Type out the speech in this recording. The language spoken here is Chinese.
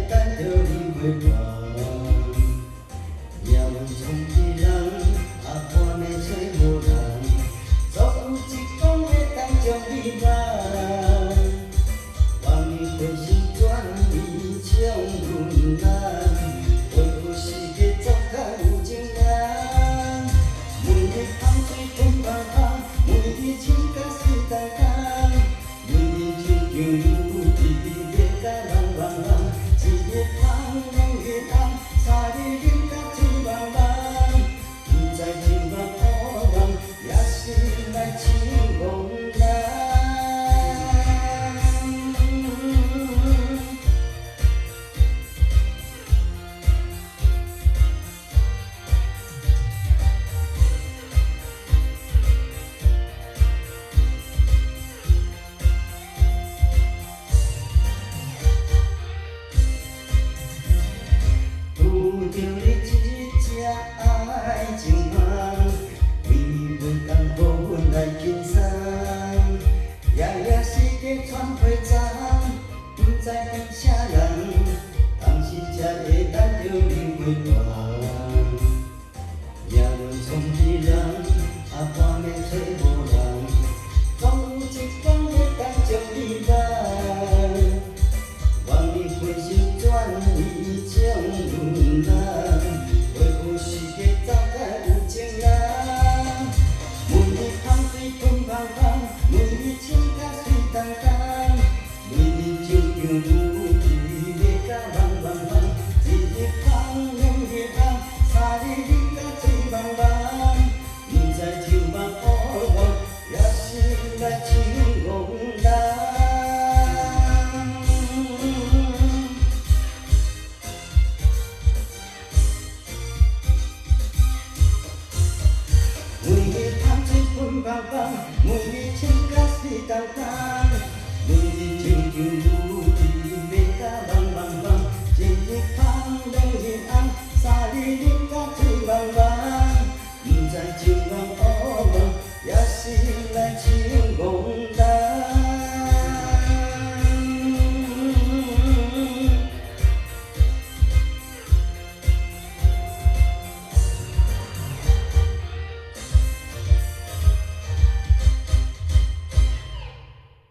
等着你回还。夜晚从伊人，半暝找无人，总有一天会当将你挽。望你回心转意将阮难，为何世界走甲有情人？每日风水分芳芳，每日情甲水淡淡，每日情像有你月甲人茫茫，一日香两日红，三日饮甲醉茫茫，不知情梦何望，也是来情茫然。拄着你一只爱情梦，为阮甘予阮来轻松，夜夜世界传花丛，不知等啥人，当时才会等着你回还。夜晚从伊人，半暝找无人，总有一天会当将你挽。望你回心转意将阮难，为何世界走甲有情人？每日风水分芳芳，每日情甲水淡淡，每日情像有你月甲人茫茫，一日香两日红，三日饮甲醉茫茫，不知秋梦何望，也是来情茫然。每日风水分芳芳，每